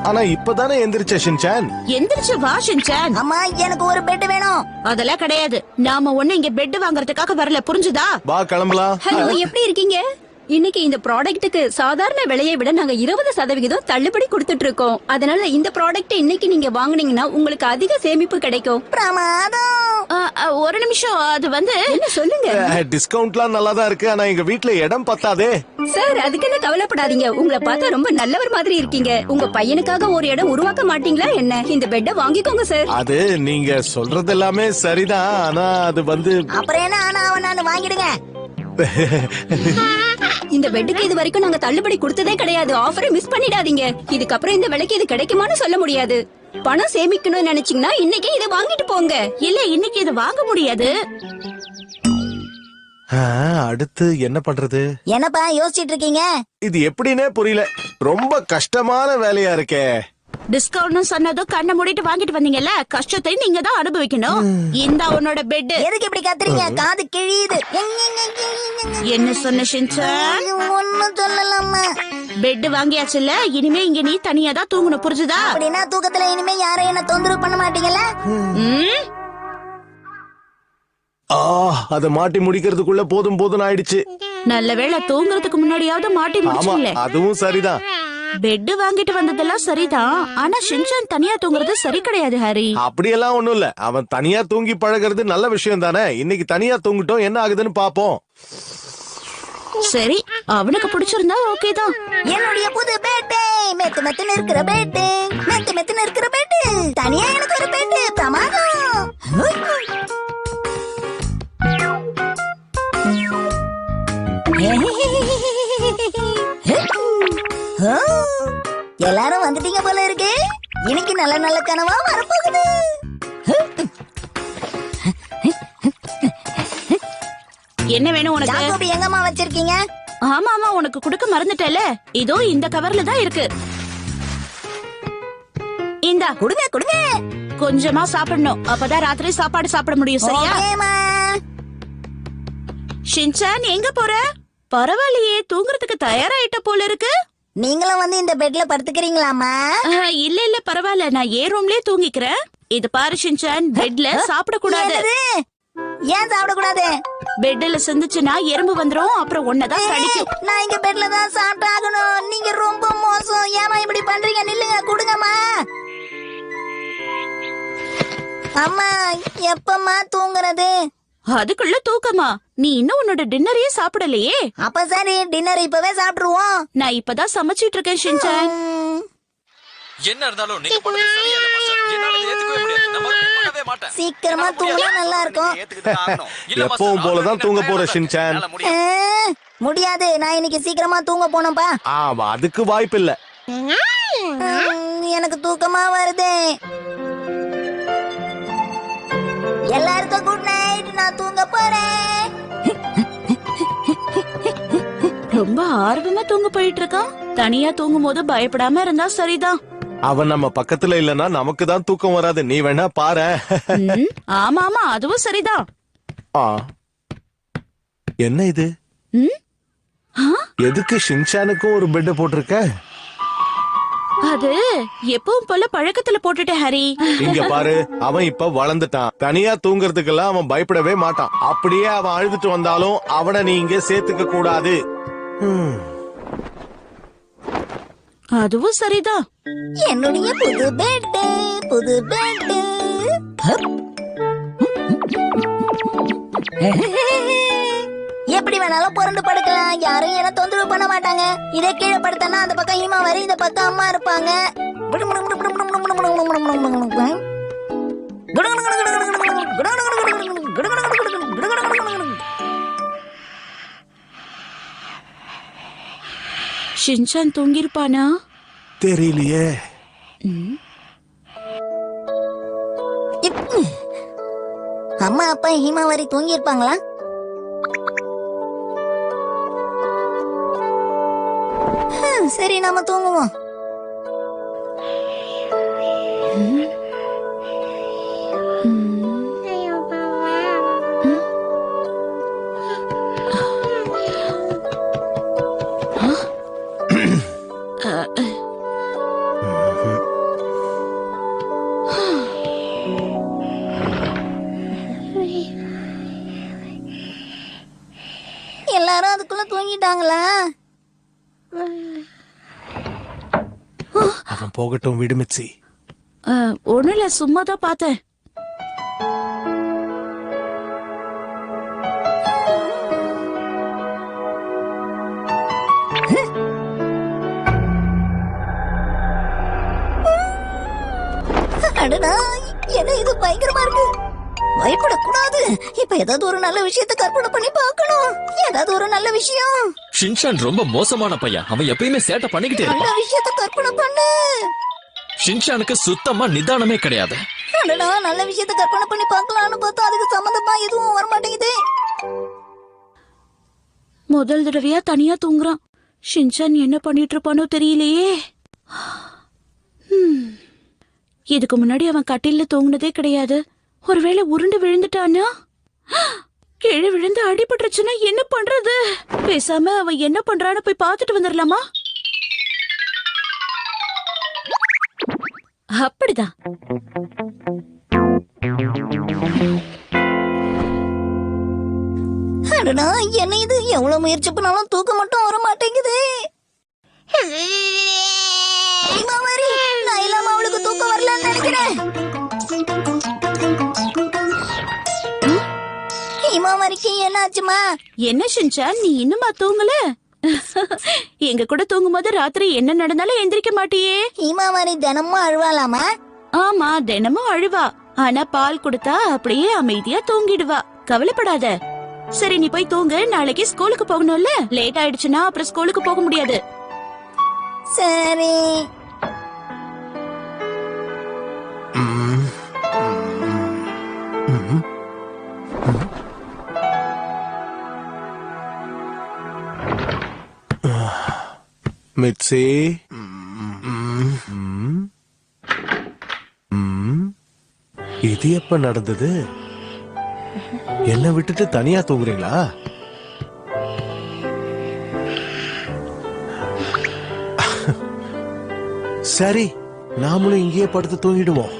ஆனா இப்பதானே எந்திரிச்ச ஷின்சான். எந்திரிச்சு வா ஷின்சான். அம்மா எனக்கு ஒரு பெட் வேணும். அதெல்லாம் கிடையாது. நாம ஒண்ணு இங்க பெட் வாங்குறதுக்காக வரல, புரிஞ்சுதா? வா கிளம்பலாம். ஹலோ, எப்படி இருக்கீங்க? இன்னைக்கு இந்த ப்ராடக்ட்டுக்கு சாதாரண விலையை விட நாங்க 20% தள்ளுபடி கொடுத்துட்டு இருக்கோம். அதனால இந்த ப்ராடக்ட் இன்னைக்கு நீங்க வாங்குனீங்கன்னா உங்களுக்கு அதிக சேமிப்பு கிடைக்கும். பிரமாதம். ஒரு நிமிஷம், அது வந்து என்ன சொல்லுங்க டிஸ்கவுண்ட்லாம் நல்லா தான் இருக்கு. ஆனா எங்க வீட்ல இடம் பத்தாதே. சார், அதுக்குன்னு கவலைப்படாதீங்க. உங்களை பார்த்தா ரொம்ப நல்லவர் மாதிரி இருக்கீங்க. உங்க பையனுக்காக ஒரு இடம் உருவாக்க மாட்டீங்களா என்ன? இந்த பெட்டை வாங்கிக்கோங்க சார். அது நீங்க சொல்றது எல்லாமே சரிதான். ஆனா அது வந்து அப்புறம் என்ன ஆனா அவன் வாங்கிடுங்க. இந்த பெட்டுக்கு இது வரைக்கும் நாங்க தள்ளுபடி கொடுத்ததே கிடையாது. ஆஃபரை மிஸ் பண்ணிடாதீங்க. இதுக்கப்புறம் இந்த விலைக்கு இது கிடைக்குமான்னு சொல்ல முடியாது. பணம் சேமிக்கணும்னு நினைச்சீங்கன்னா இன்னைக்கு இதை வாங்கிட்டு போங்க. இல்ல, இன்னைக்கு இது வாங்க முடியாது. அடுத்து என்ன பண்றது? என்னப்பா யோசிச்சிட்டு இருக்கீங்க? இது எப்படின்னே புரியல. ரொம்ப கஷ்டமான வேலையா இருக்கே. டிஸ்கவுண்ட் சொன்னதும் கண்ணை மூடிட்டு வாங்கிட்டு வந்தீங்கல்ல, கஷ்டத்தை நீங்க தான் அனுபவிக்கணும். இந்த உன்னோட பெட். எதுக்கு இப்படி கத்துறீங்க? காது கிழியுது. என்ன சொன்ன ஷின்சான்? ஒண்ணும் சொல்லலாமா? பெட் வாங்கியாச்சுல்ல, இனிமே இங்க நீ தனியா தான் தூங்கணும், புரிஞ்சுதா? அப்படின்னா தூக்கத்துல இனிமே யாரையும் என்ன தொந்தரவு பண்ண மாட்டீங்கல்ல? அத மாட்டி முடிக்கிறதுக்குள்ள போதும் போதும் ஆயிடுச்சு. நல்ல வேளை தூங்குறதுக்கு முன்னாடியாவது மாட்டி ஆமா, முடிச்சீங்களே. அதுவும் சரிதான். பெட் வாங்கிட்டு வந்ததெல்லாம் சரிதான். ஆனா ஷின்சான் தனியா தூங்குறது சரி கிடையாது ஹரி. அப்படியெல்லாம் ஒண்ணும் இல்ல. அவன் தனியா தூங்கி பழகிறது நல்ல விஷயம் தானே. இன்னைக்கு தனியா தூங்கிட்டோம், என்ன ஆகுதுன்னு பாப்போம். சரி, அவனுக்கு பிடிச்சிருந்தா ஓகே தான். என்னுடைய புது பேட்டு, மெத்து மெத்துன்னு இருக்கிற பேட்டு, மெத்து மெத்துன்னு இருக்கிற பேட்டு, தனியா எனக்கு ஒரு பேட்டு. பிரமாதம். எல்லாரும் வந்துட்டீங்க போல இருக்கு. இன்னைக்கு நல்ல நல்ல கனவா வரப்போகுது. என்ன வேணும் உனக்கு? ஜாக்கோபி எங்கம்மா வச்சிருக்கீங்க? ஆமா ஆமா, உனக்கு கொடுக்க மறந்துட்டல. இதோ இந்த கவர்ல தான் இருக்கு. இந்தா கொடுங்க கொடுங்க. கொஞ்சமா சாப்பிடணும், அப்பதான் ராத்திரி சாப்பாடு சாப்பிட முடியும். சரியா? ஓகேமா. ஷின்சான் எங்க போற? பரவாயில்லையே, தூங்குறதுக்கு தயாராயிட்ட போல இருக்கு. நீங்களும் வந்து இந்த பெட்ல படுத்துக்கிறீங்களாமா? இல்ல இல்ல பரவாயில்ல, நான் ஏ ரூம்லயே தூங்கிக்கிறேன். இது பாரு ஷின்சான், பெட்ல சாப்பிட கூடாது. ஏன் சாப்பிட கூடாது? பெட்ல சிந்துச்சுன்னா எறும்பு வந்துரும், அப்புறம் ஒன்னதான் கடிக்கும். நான் இங்க பெட்ல தான் சாப்பிட்டாகணும். நீங்க ரொம்ப மோசம். ஏமா இப்படி பண்றீங்க? நில்லுங்க, கொடுங்கம்மா. அம்மா, எப்பம்மா தூங்குறது? அதுக்குள்ள தூக்கமா? நீ இன்னும் உன்னோட டின்னரையே சாப்பிடலையே. அப்ப சரி, டின்னர் இப்பவே சாப்பிட்டுருவோம். நான் இப்பதான் சமைச்சிட்டு இருக்கேன் ஷின்சான். என்ன இருந்தாலும் நீங்க பண்ணது சரியில்லை மாஸ்டர். என்னால இதை ஏத்துக்கவே முடியாது. நான் மறுபடியும் பண்ணவே மாட்டேன். சீக்கிரமா தூங்கினா நல்லா இருக்கும். எப்பவும் போலதான் தூங்க போற ஷின்சான். முடியாது, நான் இன்னைக்கு சீக்கிரமா தூங்க போனோம்பா. அதுக்கு வாய்ப்பு இல்ல. எனக்கு தூக்கமா வருது. எல்லாருக்கும் குட் நைட். நான் தூங்க போறேன். ரொம்ப ஆர்வமா தூங்க போயிட்டு இருக்கான். தனியா தூங்கும் போது பயப்படாம இருந்தா சரிதான். அவன் நம்ம பக்கத்துல இல்லனா நமக்கு தான் தூக்கம் வராது. நீ வேணா பாரு. ஆமா ஆமா, அதுவும் சரிதான். என்ன இது? எதுக்கு ஷின்சானுக்கும் ஒரு பெட் போட்டிருக்க? அது எப்பவும் போல பழக்கத்துல போட்டுட்ட ஹரி. இங்க பாரு, அவன் இப்ப வளர்ந்துட்டான். தனியா தூங்குறதுக்கெல்லாம் அவன் பயப்படவே மாட்டான். அப்படியே அவன் அழுதுட்டு வந்தாலும் அவனை நீ இங்க சேர்த்துக்க கூடாது. அதுவும் சரிதான். என்னுடைய புது பெட், புது பெட். எப்படி வேணாலும் புரண்டு படுக்கலாம். யாரும் என்ன தொந்தரவு பண்ண மாட்டாங்க. இதே கீழே படுத்தனா அந்த பக்கம் ஈமா வரை, இந்த பக்கம் அம்மா இருப்பாங்க. ஷின்சான் தூங்கிருப்பானா? தெரியலையே. அம்மா அப்பா ஹீமாவரி தூங்கி இருப்பாங்களா? சரி, நாம தூங்குவோம். எல்லாரும் அதுக்குள்ள தூங்கிட்டாங்களா? அவன் போகட்டும் விடுமிச்சி. ஒண்ணும் இல்ல, சும்மா தான் பார்த்தேன். அடடா, என்ன இது பயங்கரமா இருக்கு. பயப்படக்கூடாது. இப்ப ஏதாவது ஒரு நல்ல விஷயத்தை கற்பனை பண்ணி பார்க்கணும். ஏதாவது ஒரு நல்ல விஷயம். ஷின்சான் ரொம்ப மோசமான பையன். அவன் எப்பயுமே சேட்டை பண்ணிக்கிட்டே நல்ல இருப்பான். விஷயத்தை கற்பனை பண்ணு. ஷின்சானுக்கு சுத்தமா நிதானமே கிடையாது. அடடா, நல்ல விஷயத்தை கற்பனை பண்ணி பார்க்கலாம்னு பார்த்தா அதுக்கு சம்பந்தமா எதுவும் வர மாட்டேங்குது. முதல் தடவையா தனியா தூங்குறான். ஷின்சான் என்ன பண்ணிட்டு இருப்பானோ தெரியலையே. இதுக்கு முன்னாடி அவன் கட்டில்ல தூங்குனதே கிடையாது. ஒருவேளை உருண்டு விழுந்துட்டானா? கீழே விழுந்து அடிபட்டுருச்சுன்னா என்ன பண்றது? பேசாம அவன் என்ன பண்றான்னு போய் பார்த்துட்டு வந்துடலாமா? அப்படிதான். அடடா, என்ன இது? எவ்வளவு முயற்சி பண்ணாலும் தூக்கம் மட்டும் வர மாட்டேங்குது. மாமாரி, நான் இல்லாம அவளுக்கு தூக்கம் வரலன்னு நினைக்கிறேன். ஹீமாவரிக்கு என்ன ஆச்சுமா? என்ன ஷின்சான், நீ இன்னுமா தூங்கல? எங்க கூட தூங்கும்போது ராத்திரி என்ன நடந்தாலும் எந்திரிக்க மாட்டியே. ஹீமாவரி தினமும் அழுவாளாமா? ஆமா, தினமும் அழுவா. ஆனா பால் கொடுத்தா அப்படியே அமைதியா தூங்கிடுவா. கவலைப்படாத. சரி, நீ போய் தூங்கு. நாளைக்கு ஸ்கூலுக்கு போகணும்ல. லேட் ஆயிடுச்சுன்னா அப்புறம் ஸ்கூலுக்கு போக முடியாது. சரி. மிட்சி, இது எப்ப நடந்தது? என்ன விட்டுட்டு தனியா தூங்குறீங்களா? சரி, நாமளும் இங்கேயே படுத்து தூங்கிடுவோம்.